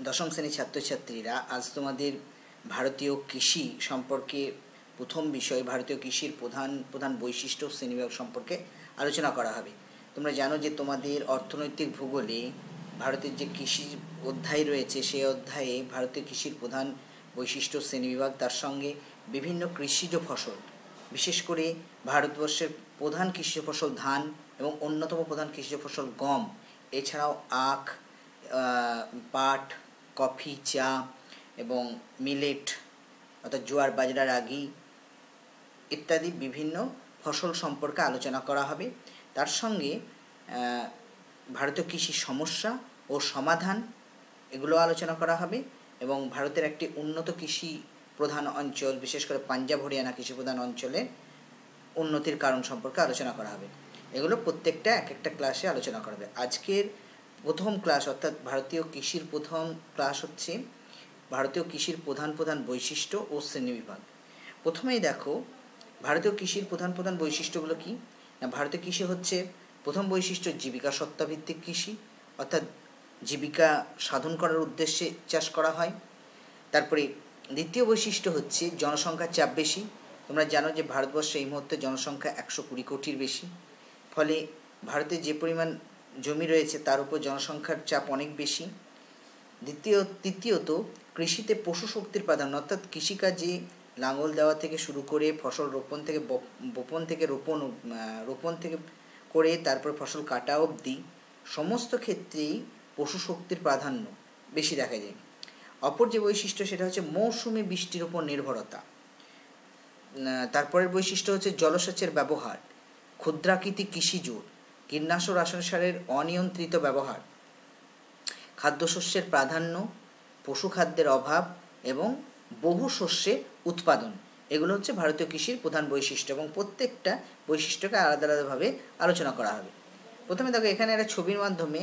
দশম শ্রেণীর ছাত্রছাত্রীরা, আজ তোমাদের ভারতীয় কৃষি সম্পর্কে প্রথম বিষয় ভারতীয় কৃষির প্রধান প্রধান বৈশিষ্ট্য শ্রেণীবিভাগ সম্পর্কে আলোচনা করা হবে। তোমরা জানো যে তোমাদের অর্থনৈতিক ভূগোলে ভারতের যে কৃষি অধ্যায় রয়েছে, সেই অধ্যায়ে ভারতীয় কৃষির প্রধান বৈশিষ্ট্য শ্রেণীবিভাগ, তার সঙ্গে বিভিন্ন কৃষিজ ফসল, বিশেষ করে ভারতবর্ষের প্রধান কৃষিজ ফসল ধান এবং অন্যতম প্রধান কৃষিজ ফসল গম, এছাড়াও আখ, পাট, কফি, চা এবং মিলেট অর্থাৎ জোয়ার, বাজরা, রাগি ইত্যাদি বিভিন্ন ফসল সম্পর্কে আলোচনা করা হবে। তার সঙ্গে ভারতীয় কৃষির সমস্যা ও সমাধান এগুলো আলোচনা করা হবে এবং ভারতের একটি উন্নত কৃষি প্রধান অঞ্চল, বিশেষ করে পাঞ্জাব হরিয়ানা কৃষি প্রধান অঞ্চলে উন্নতির কারণ সম্পর্কে আলোচনা করা হবে। এগুলো প্রত্যেকটা এক একটা ক্লাসে আলোচনা করা হবে। আজকের প্রথম ক্লাস অর্থাৎ ভারতীয় কৃষির প্রথম ক্লাস হচ্ছে ভারতীয় কৃষির প্রধান প্রধান বৈশিষ্ট্য ও শ্রেণীবিভাগ। প্রথমেই দেখো ভারতীয় কৃষির প্রধান প্রধান বৈশিষ্ট্যগুলো কী না, ভারতীয় কৃষি হচ্ছে প্রথম বৈশিষ্ট্য জীবিকা সত্তাভিত্তিক কৃষি, অর্থাৎ জীবিকা সাধন করার উদ্দেশ্যে চাষ করা হয়। তারপরে দ্বিতীয় বৈশিষ্ট্য হচ্ছে জনসংখ্যার চাপ বেশি। তোমরা জানো যে ভারতবর্ষে এই মুহূর্তে জনসংখ্যা 120 কোটির বেশি, ফলে ভারতে যে পরিমাণ জমি রয়েছে তার উপর জনসংখ্যার চাপ অনেক বেশি। তৃতীয়ত কৃষিতে পশু শক্তির প্রাধান্য, অর্থাৎ কৃষিকাজে লাঙল দেওয়া থেকে শুরু করে ফসল রোপণ থেকে রোপণ থেকে করে তারপর ফসল কাটা অবধি সমস্ত ক্ষেত্রেই পশু শক্তির প্রাধান্য বেশি দেখা যায়। অপর যে বৈশিষ্ট্য সেটা হচ্ছে মৌসুমি বৃষ্টির উপর নির্ভরতা। তারপরের বৈশিষ্ট্য হচ্ছে জলসেচের ব্যবহার, ক্ষুদ্রাকৃতি কৃষিজোট, কীটনাশক রাসায়নিক সারের অনিয়ন্ত্রিত ব্যবহার, খাদ্যশস্যের প্রাধান্য, পশুখাদ্যের অভাব এবং বহু শস্যের উৎপাদন, এগুলো হচ্ছে ভারতীয় কৃষির প্রধান বৈশিষ্ট্য এবং প্রত্যেকটা বৈশিষ্ট্যকে আলাদা আলাদাভাবে আলোচনা করা হবে। প্রথমে দেখো এখানে একটা ছবির মাধ্যমে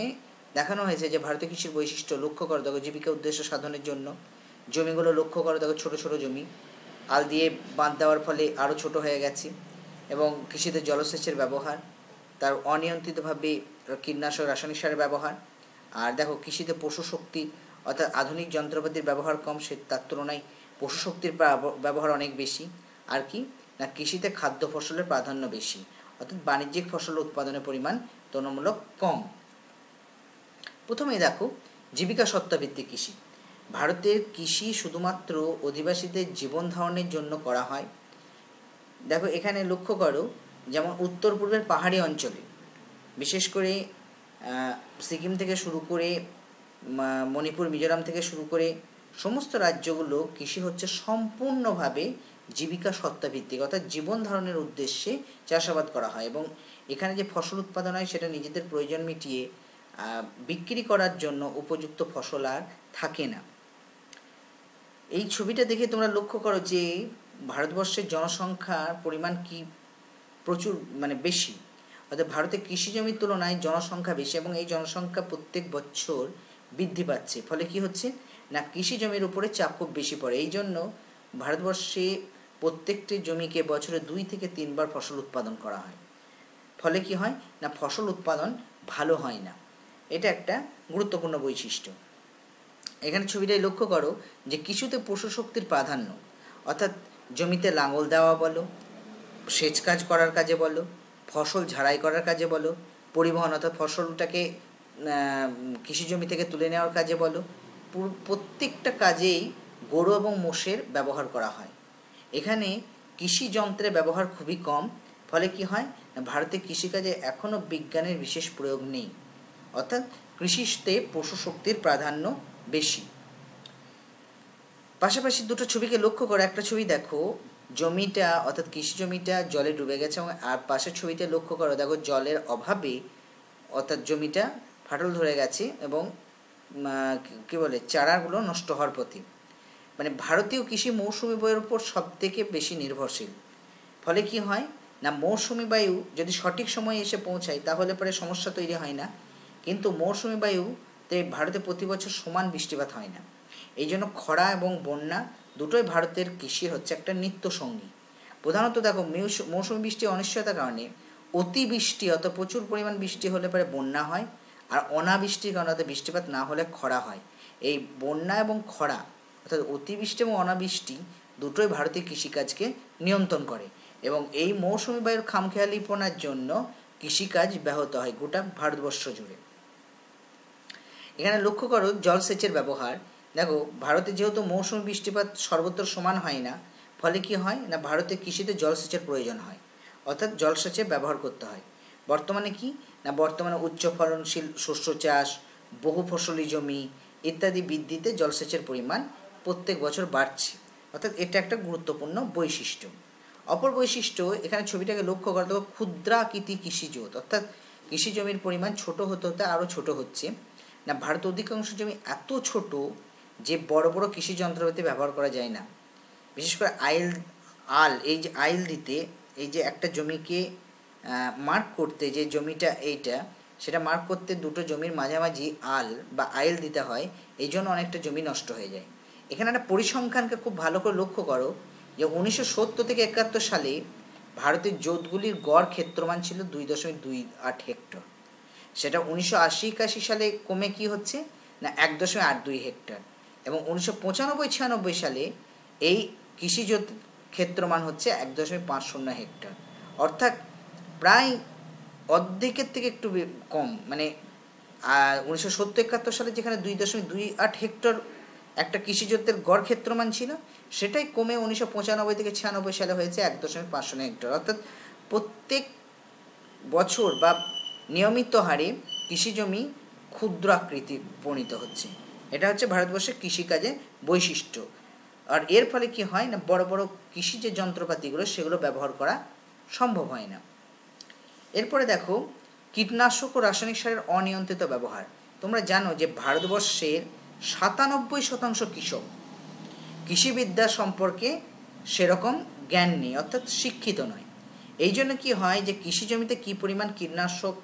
দেখানো হয়েছে যে ভারতীয় কৃষির বৈশিষ্ট্য। লক্ষ্য করো, দেখো জীবিকা উদ্দেশ্য সাধনের জন্য জমিগুলো লক্ষ্য করো, দেখো ছোটো ছোটো জমি, আল দিয়ে বাঁধ দেওয়ার ফলে আরও ছোট হয়ে গেছে। এবং কৃষিতে জলসেচের ব্যবহার, তার অনিয়ন্ত্রিতভাবে কীটনাশক রাসায়নিক সারের ব্যবহার। আর দেখো কৃষিতে পশু শক্তি অর্থাৎ আধুনিক যন্ত্রপাতির ব্যবহার কম, সে তার তুলনায় পশু শক্তির ব্যবহার অনেক বেশি। আর কি না, কৃষিতে খাদ্য ফসলের প্রাধান্য বেশি, অর্থাৎ বাণিজ্যিক ফসল উৎপাদনের পরিমাণ তুলনামূলক কম। প্রথমেই দেখো জীবিকা সত্তাভিত্তিক কৃষি। ভারতের কৃষি শুধুমাত্র অধিবাসীদের জীবন ধারণের জন্য করা হয়। দেখো এখানে লক্ষ্য করো, যেমন উত্তর পূর্বের পাহাড়ি অঞ্চলে, বিশেষ করে সিকিম থেকে শুরু করে মণিপুর, মিজোরাম থেকে শুরু করে সমস্ত রাজ্যগুলো কৃষি হচ্ছে সম্পূর্ণভাবে জীবিকা সত্তাভিত্তিক, অর্থাৎ জীবন ধারণের উদ্দেশ্যে চাষাবাদ করা হয় এবং এখানে যে ফসল উৎপাদন হয় সেটা নিজেদের প্রয়োজন মিটিয়ে বিক্রি করার জন্য উপযুক্ত ফসল আর থাকে না। এই ছবিটা দেখে তোমরা লক্ষ্য করো যে ভারতবর্ষের জনসংখ্যার পরিমাণ কি প্রচুর বেশি, অর্থাৎ ভারতে কৃষি জমির তুলনায় জনসংখ্যা বেশি এবং এই জনসংখ্যা প্রত্যেক বছর বৃদ্ধি পাচ্ছে। ফলে কি হচ্ছে না, কৃষি জমির উপরে চাপ খুব বেশি পড়ে। এই জন্য ভারতবর্ষে প্রত্যেকটি জমিকে বছরে 2 থেকে 3 বার ফসল উৎপাদন করা হয়। ফলে কি হয় না, ফসল উৎপাদন ভালো হয় না। এটা একটা গুরুত্বপূর্ণ বৈশিষ্ট্য। এখানে ছবিটাই লক্ষ্য করো যে কিছুতে পশু শক্তির প্রাধান্য, অর্থাৎ জমিতে লাঙল দেওয়া বলো, সেচ কাজ করার কাজে বলো, ফসল ঝাড়াই করার কাজে বলো, পরিবহন অর্থাৎ ফসলটাকে কৃষি জমি থেকে তুলে নেওয়ার কাজে বলো, প্রত্যেকটা কাজেই গরু এবং মোষের ব্যবহার করা হয়। এখানে কৃষি যন্ত্রের ব্যবহার খুবই কম। ফলে কি হয় না, ভারতে কৃষিকাজে এখনও বিজ্ঞানের বিশেষ প্রয়োগ নেই, অর্থাৎ কৃষিতে পশু শক্তির প্রাধান্য বেশি। পাশাপাশি দুটো ছবিকে লক্ষ্য করো, একটা ছবি দেখো জমিটা অর্থাৎ কৃষি জমিটা জলে ডুবে গেছে এবং আর পাশের ছবিটা লক্ষ্য করো, দেখো জলের অভাবে অর্থাৎ জমিটা ফাটল ধরে গেছে এবং কী বলে চারাগুলো নষ্ট হওয়ার পথে। ভারতীয় কৃষি মৌসুমি বায়ুর উপর সব থেকে বেশি নির্ভরশীল। ফলে কি হয় না, মৌসুমি বায়ু যদি সঠিক সময়ে এসে পৌঁছায় তাহলে পরে সমস্যা তৈরি হয় না, কিন্তু মৌসুমি বায়ুতে ভারতে প্রতি বছর সমান বৃষ্টিপাত হয় না। এই জন্য খরা এবং বন্যা দুটোই ভারতের কৃষির হচ্ছে একটা নিত্য সঙ্গী। প্রধানত দেখো মৌসুমি বৃষ্টি অনিশ্চয়তার কারণে অতিবৃষ্টি অর্থাৎ প্রচুর পরিমাণ বৃষ্টি হলে পরে বন্যা হয়, আর অনাবৃষ্টির কারণে অর্থাৎ বৃষ্টিপাত না হলে খরা হয়। এই বন্যা এবং খরা অর্থাৎ অতিবৃষ্টি এবং অনাবৃষ্টি দুটোই ভারতীয় কৃষিকাজকে নিয়ন্ত্রণ করে এবং এই মৌসুমি বায়ুর খামখেয়ালিপনার জন্য কৃষিকাজ ব্যাহত হয় গোটা ভারতবর্ষ জুড়ে। এখানে লক্ষ্য করো জলসেচের ব্যবহার। দেখো ভারতে যেহেতু মৌসুমি বৃষ্টিপাত সর্বত্র সমান হয় না, ফলে কি হয় না ভারতে কৃষিতে জলসেচের প্রয়োজন হয়, অর্থাৎ জলসেচের ব্যবহার করতে হয়। বর্তমানে কি না বর্তমানে উচ্চ ফলনশীল শস্য চাষ, বহু ফসলি জমি ইত্যাদি বৃদ্ধিতে জলসেচের পরিমাণ প্রত্যেক বছর বাড়ছে, অর্থাৎ এটা একটা গুরুত্বপূর্ণ বৈশিষ্ট্য। অপর বৈশিষ্ট্য এখানে ছবিটাকে লক্ষ্য করা দেখো ক্ষুদ্রাকৃতি কৃষিজোত, অর্থাৎ কৃষি জমির পরিমাণ ছোট হতে হতে আরও ছোট হচ্ছে। না ভারত অধিকাংশ জমি এত ছোট যে বড় বড় কৃষি যন্ত্রপাতি ব্যবহার করা যায় না। বিশেষ করে এই যে আইল দিতে, এই যে একটা জমিকে মার্ক করতে, যে জমিটা এইটা সেটা মার্ক করতে দুটো জমির মাঝামাঝি আল বা আইল দিতে হয়, এই জন্য অনেকটা জমি নষ্ট হয়ে যায়। এখানে একটা পরিসংখ্যানকে খুব ভালো করে লক্ষ্য করো যে 1970 থেকে 71 সালে ভারতের জোতগুলির গড় ক্ষেত্রমান ছিল 2.28 হেক্টর। সেটা 1980-81 সালে কমে কি হচ্ছে না 1.82 হেক্টর এবং 1995-96 সালে এই কৃষিজোত ক্ষেত্রমান হচ্ছে 1.50 হেক্টর, অর্থাৎ প্রায় অর্ধেকের থেকে একটু কম। মানে 1970-71 সালে যেখানে 2.28 হেক্টর একটা কৃষিজোতের গড় ক্ষেত্রমান ছিল, সেটাই কমে 1995 থেকে 96 সালে হয়েছে 1.50 হেক্টর, অর্থাৎ প্রত্যেক বছর বা নিয়মিত হারে কৃষিজমি ক্ষুদ্র আকৃতি পরিণত হচ্ছে। এটা হচ্ছে ভারতবর্ষের কৃষিকাজের বৈশিষ্ট্য। আর এর ফলে কি হয় না বড় বড় কৃষি যে যন্ত্রপাতিগুলো সেগুলো ব্যবহার করা সম্ভব হয় না। এরপরে দেখো কীটনাশক ও রাসায়নিক সারের অনিয়ন্ত্রিত ব্যবহার। তোমরা জানো যে ভারতবর্ষের 97% কৃষক কৃষিবিদ্যা সম্পর্কে সেরকম জ্ঞান নেই, অর্থাৎ শিক্ষিত নয়। এই জন্য কি হয় যে কৃষি জমিতে কী পরিমাণ কীটনাশক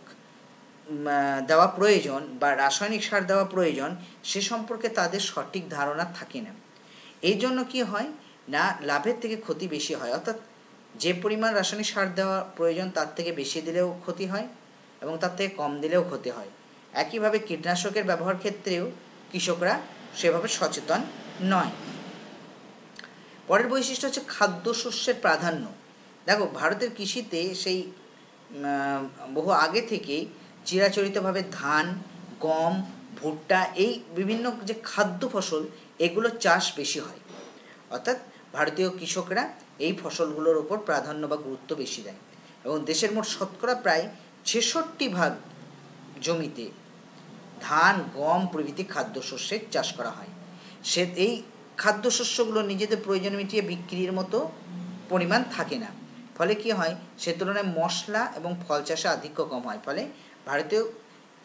দেওয়া প্রয়োজন বা রাসায়নিক সার দেওয়া প্রয়োজন সে সম্পর্কে তাদের সঠিক ধারণা থাকে না। এই জন্য কি হয় না লাভের থেকে ক্ষতি বেশি হয়, অর্থাৎ যে পরিমাণ রাসায়নিক সার দেওয়া প্রয়োজন তার থেকে বেশি দিলেও ক্ষতি হয় এবং তার থেকে কম দিলেও ক্ষতি হয়। একইভাবে কীটনাশকের ব্যবহার ক্ষেত্রেও কৃষকরা সেভাবে সচেতন নয়। পরের বৈশিষ্ট্য হচ্ছে খাদ্যশস্যের প্রাধান্য। দেখো ভারতের কৃষিতে সেই বহু আগে থেকেই চিরাচরিতভাবে ধান, গম, ভুট্টা এই বিভিন্ন যে খাদ্য ফসল এগুলো চাষ বেশি হয়, অর্থাৎ ভারতীয় কৃষকরা এই ফসলগুলোর ওপর প্রাধান্য বা গুরুত্ব বেশি দেয় এবং দেশের মোট শতকরা প্রায় 66% জমিতে ধান, গম প্রভৃতি খাদ্যশস্যের চাষ করা হয়। এই খাদ্যশস্যগুলো নিজেদের প্রয়োজন মিটিয়ে বিক্রির মতো পরিমাণ থাকে না, ফলে কি হয় সে তুলনায় মশলা এবং ফল চাষে আধিক্য কম হয়। ফলে ভারতীয়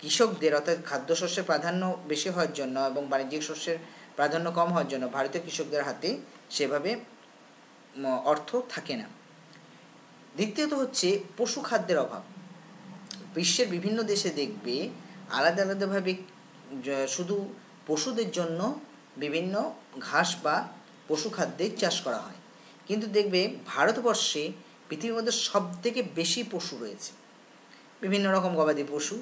কৃষকদের অর্থাৎ খাদ্যশস্যের প্রাধান্য বেশি হওয়ার জন্য এবং বাণিজ্যিক শস্যের প্রাধান্য কম হওয়ার জন্য ভারতীয় কৃষকদের হাতে সেভাবে অর্থ থাকে না। দ্বিতীয়ত হচ্ছে পশু খাদ্যের অভাব। বিশ্বের বিভিন্ন দেশে দেখবে আলাদা আলাদাভাবে শুধু পশুদের জন্য বিভিন্ন ঘাস বা পশু খাদ্যের চাষ করা হয়, কিন্তু দেখবে ভারতবর্ষে পৃথিবীর মধ্যে সবথেকে বেশি পশু রয়েছে, বিভিন্ন রকম গবাদি পশু,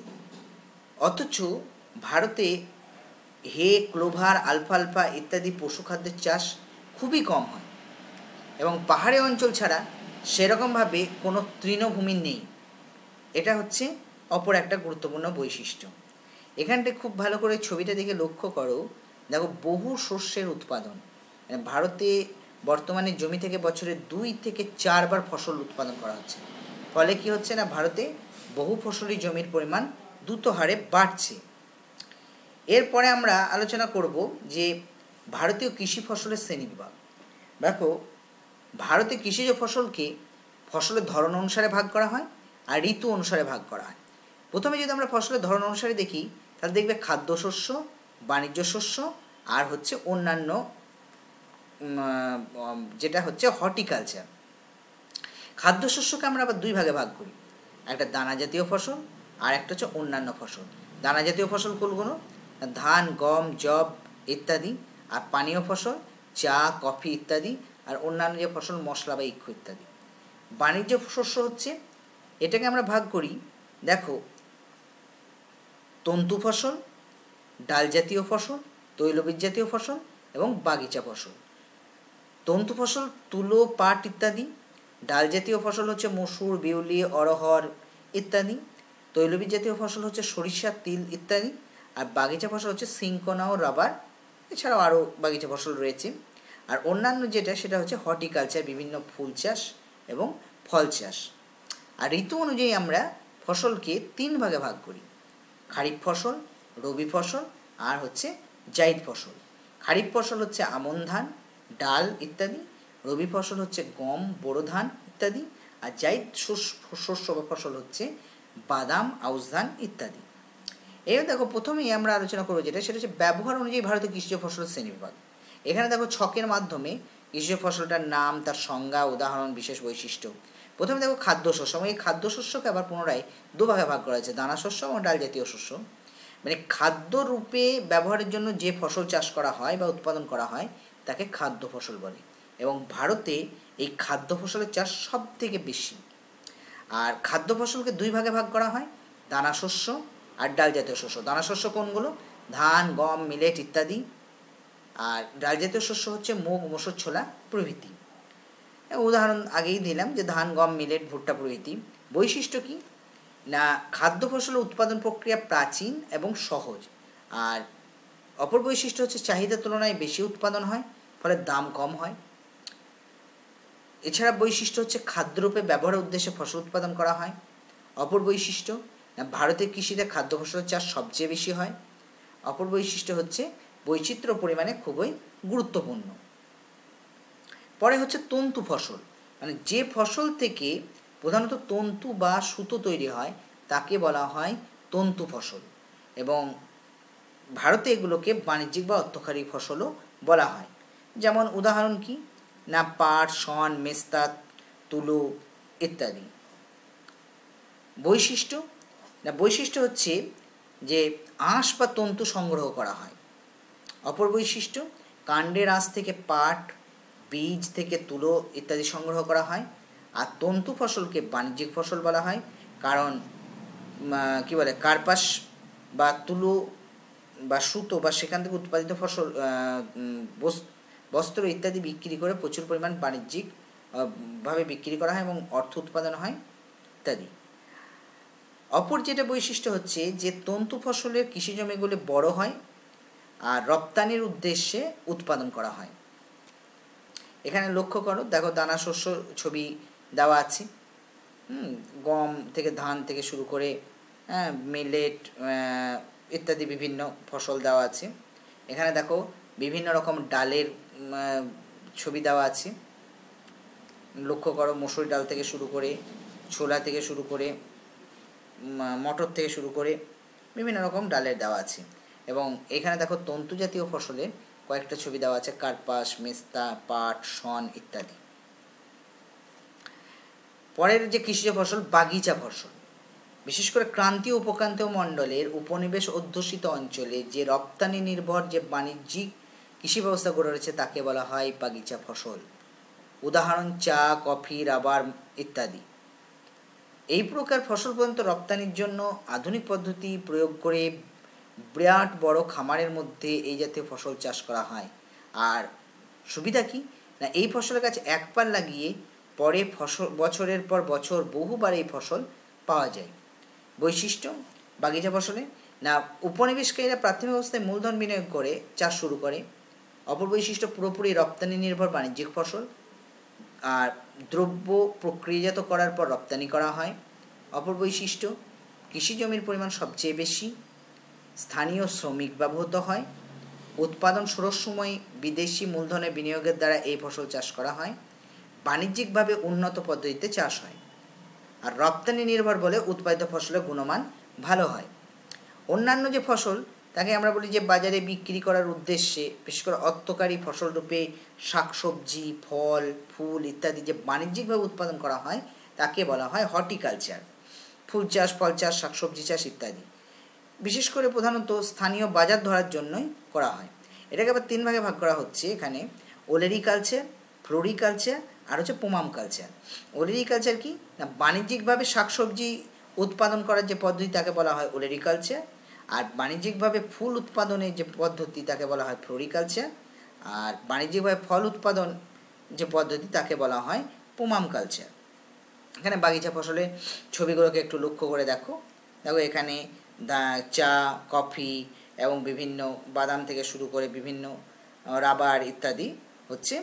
অথচ ভারতে হে, ক্লোভার, আলফালফা ইত্যাদি পশু খাদ্যের চাষ খুবই কম হয় এবং পাহাড়ি অঞ্চল ছাড়া সেরকমভাবে কোনো তৃণভূমি নেই। এটা হচ্ছে অপর একটা গুরুত্বপূর্ণ বৈশিষ্ট্য। এখানটায় খুব ভালো করে ছবিটা দেখে লক্ষ্য করো, দেখো বহু শস্যের উৎপাদন। ভারতে বর্তমানে জমি থেকে বছরে 2 থেকে 4 বার ফসল উৎপাদন করা হচ্ছে, ফলে কি হচ্ছে না ভারতে বহু ফসলি জমির পরিমাণ দ্রুত হারে বাড়ছে। এরপরে আমরা আলোচনা করব যে ভারতীয় কৃষি ফসলের শ্রেণীবিভাগ। দেখো ভারতে কৃষিজ ফসলকে ফসলের ধরন অনুসারে ভাগ করা হয় আর ঋতু অনুসারে ভাগ করা হয়। প্রথমে যদি আমরা ফসলের ধরন অনুসারে দেখি তাহলে দেখবে খাদ্যশস্য, বাণিজ্য শস্য আর হচ্ছে অন্যান্য যেটা হচ্ছে হর্টিকালচার। খাদ্যশস্যকে আমরা আবার 2 ভাগে ভাগ করি, একটা দানা জাতীয় ফসল আর একটা হচ্ছে অন্যান্য ফসল। দানা জাতীয় ফসল কোনগুলো? ধান, গম, যব ইত্যাদি, আর পানীয় ফসল চা, কফি ইত্যাদি, আর অন্যান্য যে ফসল মশলা বা ইক্ষু ইত্যাদি। বাণিজ্য শস্য হচ্ছে এটাকে আমরা ভাগ করি, দেখো তন্তু ফসল, ডাল জাতীয় ফসল, তৈলবীজ জাতীয় ফসল এবং বাগিচা ফসল। তন্তু ফসল তুলো, পাট ইত্যাদি। ডাল জাতীয় ফসল হচ্ছে মসুর, বিউলি, অড়হর ইত্যাদি। তৈলবীজ জাতীয় ফসল হচ্ছে সরিষা, তিল ইত্যাদি। আর বাগিচা ফসল হচ্ছে সিনকোনা ও রাবার, এছাড়াও আরও বাগিচা ফসল রয়েছে। আর অন্যান্য যেটা সেটা হচ্ছে হর্টিকালচার, বিভিন্ন ফুল চাষ এবং ফল চাষ। আর ঋতু অনুযায়ী আমরা ফসলকে 3 ভাগে ভাগ করি: খারিফ ফসল, রবি ফসল আর হচ্ছে জাইদ ফসল। খারিফ ফসল হচ্ছে আমন ধান, ডাল ইত্যাদি। রবি ফসল হচ্ছে গম, বোরো ধান ইত্যাদি। আর জাইদ শস্য বা ফসল হচ্ছে বাদাম, আউশ ধান ইত্যাদি। এবার দেখো, প্রথমেই আমরা আলোচনা করবো যেটা, সেটা হচ্ছে ব্যবহার অনুযায়ী ভারতীয় কৃষিজ ফসলের শ্রেণীবিভাগ। এখানে দেখো ছকের মাধ্যমে কৃষিজ ফসলটার নাম, তার সংজ্ঞা, উদাহরণ, বিশেষ বৈশিষ্ট্য। প্রথমে দেখো খাদ্যশস্য, এবং এই খাদ্যশস্যকে আবার পুনরায় 2 ভাগে ভাগ করা হয়েছে: দানা শস্য এবং ডাল জাতীয় শস্য। মানে খাদ্য রূপে ব্যবহারের জন্য যে ফসল চাষ করা হয় বা উৎপাদন করা হয় তাকে খাদ্য ফসল বলে। এবং ভারতে এই খাদ্য ফসলের চাষ সব থেকে বেশি। আর খাদ্য ফসলকে 2 ভাগে ভাগ করা হয়: দানা শস্য আর ডাল জাতীয় শস্য। দানা শস্য কোনগুলো? ধান, গম, মিলেট ইত্যাদি। আর ডাল জাতীয় শস্য হচ্ছে মুগ, মসুর, ছোলা প্রভৃতি। উদাহরণ আগেই দিলাম যে ধান, গম, মিলেট, ভুট্টা প্রভৃতি। বৈশিষ্ট্য কি না, খাদ্য ফসলের উৎপাদন প্রক্রিয়া প্রাচীন এবং সহজ। আর অপর বৈশিষ্ট্য হচ্ছে চাহিদার তুলনায় বেশি উৎপাদন হয়, ফলে দাম কম হয়। এছাড়া বৈশিষ্ট্য হচ্ছে খাদ্যরূপে ব্যবহারের উদ্দেশ্যে ফসল উৎপাদন করা হয়। অপর বৈশিষ্ট্য না, ভারতের কৃষিতে খাদ্য ফসলের চাষ সবচেয়ে বেশি হয়। অপর বৈশিষ্ট্য হচ্ছে বৈচিত্র্য পরিমাণে খুবই গুরুত্বপূর্ণ। পরে হচ্ছে তন্তু ফসল, মানে যে ফসল থেকে প্রধানত তন্তু বা সুতো তৈরি হয় তাকে বলা হয় তন্তু ফসল। এবং ভারতে এগুলোকে বাণিজ্যিক বা অর্থকারী ফসলও বলা হয়। যেমন উদাহরণ কি না, পাট, শন, মেস্তা, তুলো ইত্যাদি। বৈশিষ্ট্য না, বৈশিষ্ট্য হচ্ছে যে আঁশ বা তন্তু সংগ্রহ করা হয়। অপর বৈশিষ্ট্য, কাণ্ডের আঁশ থেকে পাট, বীজ থেকে তুলো ইত্যাদি সংগ্রহ করা হয়। আর তন্তু ফসলকে বাণিজ্যিক ফসল বলা হয়, কারণ কি বলে, কার্পাস বা তুলো বা সুতো বা সেখান থেকে উৎপাদিত ফসল, বস্ত্র ইত্যাদি বিক্রি করে প্রচুর পরিমাণ বাণিজ্যিক ভাবে বিক্রি করা হয় এবং অর্থ উৎপাদন হয় ইত্যাদি। অপর যেটা বৈশিষ্ট্য হচ্ছে যে তন্তু ফসলের কৃষি জমিগুলি বড় হয় আর রপ্তানির উদ্দেশ্যে উৎপাদন করা হয়। এখানে লক্ষ্য করো, দেখো দানা শস্য ছবি দেওয়া আছে। গম থেকে, ধান থেকে শুরু করে মিলেট ইত্যাদি বিভিন্ন ফসল দেওয়া আছে। এখানে দেখো বিভিন্ন রকম ডালের ছবি দেওয়া আছে। লক্ষ্য করো, মসুর ডাল থেকে শুরু করে, ছোলা থেকে শুরু করে, মটর থেকে শুরু করে বিভিন্ন রকম ডালের দেওয়া আছে। এবং এখানে দেখো তন্তু জাতীয় ফসলের কয়েকটা ছবি দেওয়া আছে: কার্পাস, মেস্তা, পাট, শন ইত্যাদি। পরের যে কৃষিজ ফসল, বাগিচা ফসল। বিশেষ করে ক্রান্তীয় উপক্রান্তীয় মণ্ডলের উপনিবেশ অধ্যুষিত অঞ্চলে যে রপ্তানি নির্ভর যে বাণিজ্যিক কৃষি ব্যবস্থা গড়ে রয়েছে তাকে বলা হয় বাগিচা ফসল। উদাহরণ চা, কফি, রাবার ইত্যাদি। এই প্রকার ফসল পর্যন্ত রপ্তানির জন্য আধুনিক পদ্ধতি প্রয়োগ করে বিরাট বড় খামারের মধ্যে এই জাতীয় ফসল চাষ করা হয়। আর সুবিধা কি না, এই ফসলের গাছ একবার লাগিয়ে পরে ফসল বছরের পর বছর বহুবার এই ফসল পাওয়া যায়। বৈশিষ্ট্য বাগিচা ফসলে না, উপনিবেশকারীরা প্রাথমিক অবস্থায় মূলধন বিনিয়োগ করে চাষ শুরু করে। অপর বৈশিষ্ট্য পুরোপুরি রপ্তানি নির্ভর বাণিজ্যিক ফসল। আর দ্রব্য প্রক্রিয়াজাত করার পর রপ্তানি করা হয়। অপর বৈশিষ্ট্য, কৃষি জমির পরিমাণ সবচেয়ে বেশি, স্থানীয় শ্রমিক ব্যবহৃত হয়, উৎপাদন শুরুর সময় বিদেশি মূলধনের বিনিয়োগের দ্বারা এই ফসল চাষ করা হয়, বাণিজ্যিকভাবে উন্নত পদ্ধতিতে চাষ হয়। আর রপ্তানি নির্ভর বলে উৎপাদিত ফসলের গুণমান ভালো হয়। অন্যান্য যে ফসল তাকে আমরা বলি যে বাজারে বিক্রি করার উদ্দেশ্যে, বিশেষ করে অর্থকারী ফসল রূপে শাকসবজি, ফল, ফুল ইত্যাদি যে বাণিজ্যিকভাবে উৎপাদন করা হয় তাকে বলা হয় হর্টিকালচার। ফুল চাষ, ফল চাষ, শাকসবজি চাষ ইত্যাদি বিশেষ করে প্রধানত স্থানীয় বাজার ধরার জন্যই করা হয়। এটাকে আবার 3 ভাগে ভাগ করা হচ্ছে এখানে: ওলেরিকালচার, ফ্লোরিকালচার আর হচ্ছে পোমাম কালচার। ওলেরিকালচার কি না, বাণিজ্যিকভাবে শাকসবজি উৎপাদন করার যে পদ্ধতি তাকে বলা হয় ওলেরিকালচার। আর বাণিজ্যিকভাবে ফুল উৎপাদনের যে পদ্ধতি তাকে বলা হয় ফ্লোরিকালচার, আর বাণিজ্যিকভাবে ফল উৎপাদন যে পদ্ধতি তাকে বলা হয় পোমাম কালচার। এখানে বাগিচা ফসলের ছবিগুলোকে একটু লক্ষ্য করে দেখো। এখানে চা, কফি এবং বিভিন্ন বাদাম থেকে শুরু করে বিভিন্ন রাবার ইত্যাদি হচ্ছে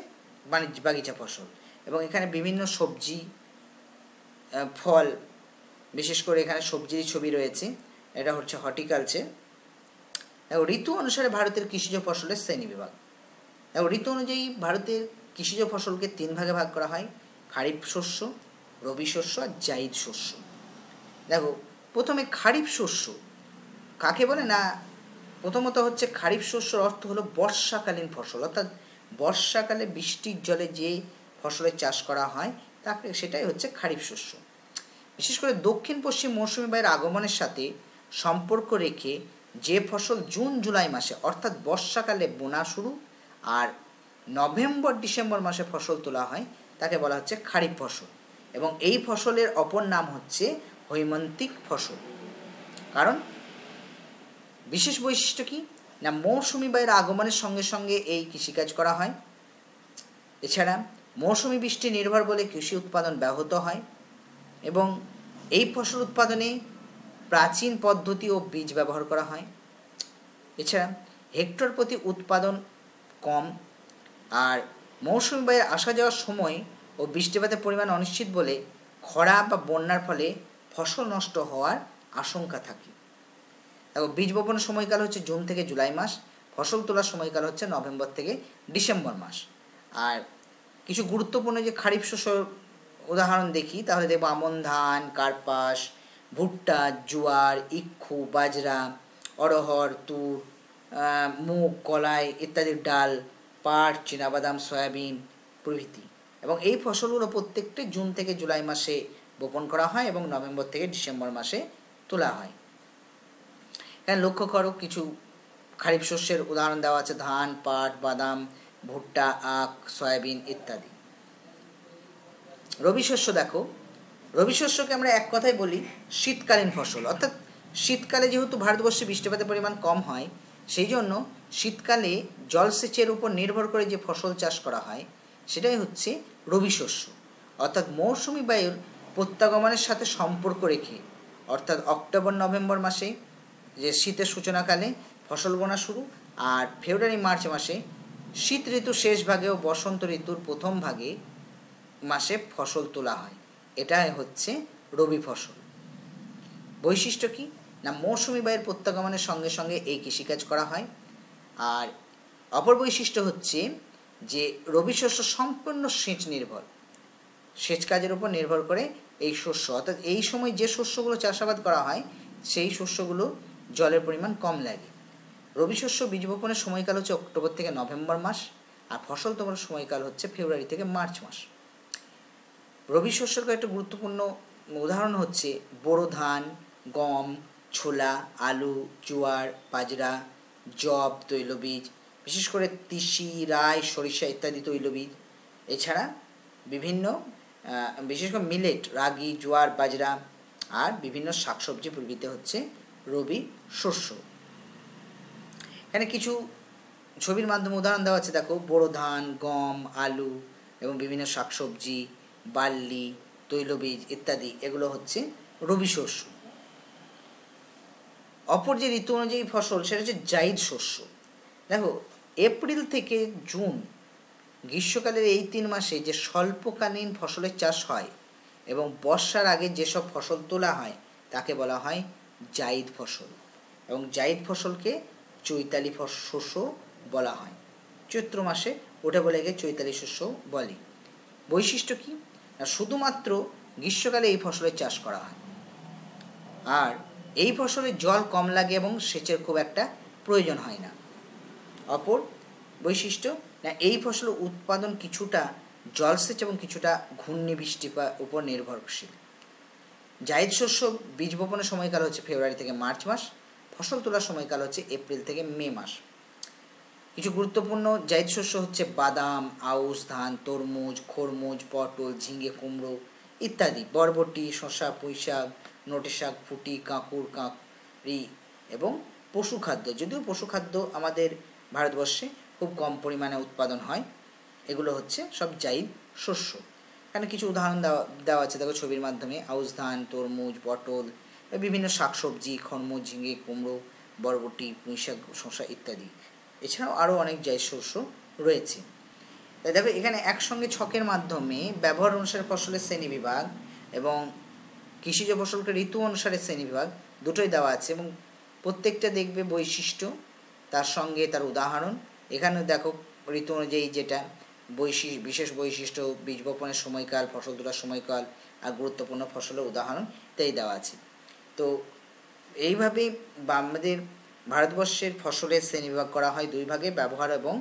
বাগিচা ফসল। এবং এখানে বিভিন্ন সবজি, ফল, বিশেষ করে এখানে সবজির ছবি রয়েছে, এটা হচ্ছে হর্টিকালচার। ঋতু অনুসারে ভারতের কৃষিজ ফসলের শ্রেণীবিভাগ। ঋতু অনুযায়ী ভারতের কৃষিজ ফসলকে 3 ভাগে ভাগ করা হয়: খারিফ শস্য, রবি শস্য আর জাইদ শস্য। দেখো, প্রথমে খারিফ শস্য কাকে বলে না, প্রথমত হচ্ছে খারিফ শস্যর অর্থ হলো বর্ষাকালীন ফসল, অর্থাৎ বর্ষাকালে বৃষ্টির জলে যে ফসলের চাষ করা হয় তাকে সেটাই হচ্ছে খারিফ শস্য। বিশেষ করে দক্ষিণ পশ্চিম মৌসুমি বায়ুর আগমনের সাথে সম্পর্ক রেখে যে ফসল জুন জুলাই মাসে অর্থাৎ বর্ষাকালে বোনা শুরু আর নভেম্বর ডিসেম্বর মাসে ফসল তোলা হয় তাকে বলা হচ্ছে খারিফ ফসল। এবং এই ফসলের অপর নাম হচ্ছে হৈমন্তিক ফসল। কারণ বিশেষ বৈশিষ্ট্য কি না, মৌসুমি বায়ুর আগমনের সঙ্গে সঙ্গে এই কৃষিকাজ করা হয়। এছাড়া মৌসুমি বৃষ্টি নির্ভর বলে কৃষি উৎপাদন ব্যাহত হয় এবং এই ফসল উৎপাদনে প্রাচীন পদ্ধতি ও বীজ ব্যবহার করা হয়। এছাড়া হেক্টর প্রতি উৎপাদন কম, আর মৌসুমি বায়ুর আসা যাওয়ার সময় ও বৃষ্টিপাতের পরিমাণ অনিশ্চিত বলে খরা বা বন্যার ফলে ফসল নষ্ট হওয়ার আশঙ্কা থাকে। দেখো, বীজ বপনের সময়কাল হচ্ছে জুন থেকে জুলাই মাস, ফসল তোলার সময়কাল হচ্ছে নভেম্বর থেকে ডিসেম্বর মাস। আর কিছু গুরুত্বপূর্ণ যে খারিফ শস্য উদাহরণ দেখি তাহলে দেখব আমন ধান, কার্পাস, ভুট্টা, জোয়ার, ইক্ষু, বাজরা, অড়হর, তুর, মুগ, কলাই ইত্যাদির ডাল, পাট, চীনাবাদাম, সয়াবিন প্রভৃতি। এবং এই ফসলগুলো প্রত্যেকটি জুন থেকে জুলাই মাসে বপন করা হয় এবং নভেম্বর থেকে ডিসেম্বর মাসে তোলা হয়। এখানে লক্ষ্য করো, কিছু খারিফ শস্যের উদাহরণ দেওয়া আছে: ধান, পাট, বাদাম, ভুট্টা, আখ, সয়াবিন ইত্যাদি। রবি শস্য দেখো, রবি শস্যকে আমরা এক কথায় বলি শীতকালীন ফসল, অর্থাৎ শীতকালে যেহেতু ভারতবর্ষে বৃষ্টিপাতের পরিমাণ কম হয় সেই জন্য শীতকালে জলসেচের উপর নির্ভর করে যে ফসল চাষ করা হয় সেটাই হচ্ছে রবি শস্য। অর্থাৎ মৌসুমি বায়ুর প্রত্যাগমনের সাথে সম্পর্ক রেখে, অর্থাৎ অক্টোবর নভেম্বর মাসে যে শীতের সূচনাকালে ফসল বোনা শুরু, আর ফেব্রুয়ারি মার্চ মাসে শীত ঋতুর শেষ ভাগে ও বসন্ত ঋতুর প্রথম ভাগে মাসে ফসল তোলা হয়, এটাই হচ্ছে রবি ফসল। বৈশিষ্ট্য কি না, মৌসুমি বায়ুর প্রত্যাগমনের সঙ্গে সঙ্গে এই কৃষিকাজ করা হয়। আর অপর বৈশিষ্ট্য হচ্ছে যে রবি শস্য সম্পূর্ণ সেচ নির্ভর, সেচ কাজের উপর নির্ভর করে এই শস্য, অর্থাৎ এই সময় যে শস্যগুলো চাষাবাদ করা হয় সেই শস্যগুলো জলের পরিমাণ কম লাগে। রবি শস্য বীজ বপনের সময়কাল হচ্ছে অক্টোবর থেকে নভেম্বর মাস, আর ফসল তোলার সময়কাল হচ্ছে ফেব্রুয়ারি থেকে মার্চ মাস। রবি শস্যের কয়েকটা গুরুত্বপূর্ণ উদাহরণ হচ্ছে বোরো ধান, গম, ছোলা, আলু, জোয়ার, বাজরা, যব, তৈলবীজ, বিশেষ করে তিসি, রাই, সরিষা ইত্যাদি তৈলবীজ। এছাড়া বিভিন্ন বিশেষ করে মিলেট, রাগি, জোয়ার, বাজরা আর বিভিন্ন শাকসবজি প্রভৃতি হচ্ছে রবি শস্য। এখানে কিছু ছবির মাধ্যমে উদাহরণ দেওয়া আছে। দেখো, বোরো ধান, গম, আলু এবং বিভিন্ন শাকসবজি, বার্লি, তৈলবীজ ইত্যাদি এগুলো হচ্ছে রবি শস্য। অপর যে ঋতু অনুযায়ী ফসল সেটা হচ্ছে জাইদ শস্য। দেখো, এপ্রিল থেকে জুন গ্রীষ্মকালের এই 3 মাসে যে স্বল্পকালীন ফসলের চাষ হয় এবং বর্ষার আগে যেসব ফসল তোলা হয় তাকে বলা হয় জাইদ ফসল। এবং জাইদ ফসলকে চৈতালি শস্য বলা হয়। চৈত্র মাসে ওটা বলে গিয়ে চৈতালি শস্য বলে। বৈশিষ্ট্য কি না, শুধুমাত্র গ্রীষ্মকালে এই ফসলের চাষ করা হয়, আর এই ফসলে জল কম লাগে এবং সেচের খুব একটা প্রয়োজন হয় না। অপর বৈশিষ্ট্য না, এই ফসলের উৎপাদন কিছুটা জলসেচ এবং কিছুটা ঘূর্ণি বৃষ্টির উপর নির্ভরশীল। জাইদ শস্য বীজ বপনের সময়কাল হচ্ছে ফেব্রুয়ারি থেকে মার্চ মাস, ফসল তোলার সময়কাল হচ্ছে এপ্রিল থেকে মে মাস। কিছু গুরুত্বপূর্ণ জাইদ শস্য হচ্ছে বাদাম, আউশ ধান, তরমুজ, খরমুজ, পটল, ঝিঙে, কুমড়ো ইত্যাদি, বরবটি, শসা, পুঁইশাক, নোটে শাক, ফুটি, কাঁকুর, কাঁকড়ি এবং পশুখাদ্য। যদিও পশুখাদ্য আমাদের ভারতবর্ষে খুব কম পরিমাণে উৎপাদন হয়, এগুলো হচ্ছে সব জায়িদ শস্য। এখানে কিছু উদাহরণ দেওয়া আছে, দেখো ছবির মাধ্যমে। আউশ ধান, তরমুজ, পটল, বিভিন্ন শাকসবজি, খরমুজ, ঝিঙে, কুমড়ো, বরবটি, পুঁইশাক, শসা ইত্যাদি। এছাড়াও আরও অনেক জায়িদ শস্য রয়েছে। তাই দেখো এখানে একসঙ্গে ছকের মাধ্যমে ব্যবহার অনুসারে ফসলের শ্রেণীবিভাগ এবং কৃষিজ ফসলকে ঋতু অনুসারে শ্রেণীবিভাগ দুটোই দেওয়া আছে, এবং প্রত্যেকটা দেখবে বৈশিষ্ট্য, তার সঙ্গে তার উদাহরণ। এখানে দেখো ঋতু অনুযায়ী যেটা বিশেষ বৈশিষ্ট্য, বীজ বপনের সময়কাল, ফসল তোলার সময়কাল, আর গুরুত্বপূর্ণ ফসলের উদাহরণ ইত্যাদি দেওয়া আছে। তো এইভাবেই আমাদের ভারতবর্ষের ফসলের শ্রেণীবিভাগ করা হয় দুই ভাগে, ব্যবহার এবং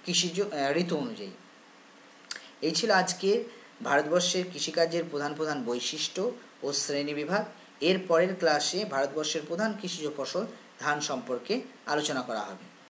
কৃষিজ ঋতু অনুযায়ী। এই ছিল আজকে ভারতবর্ষের কৃষিকাজের প্রধান প্রধান বৈশিষ্ট্য ও শ্রেণীবিভাগ। এর পরের ক্লাসে ভারতবর্ষের প্রধান কৃষিজ ফসল ধান সম্পর্কে আলোচনা করা হবে।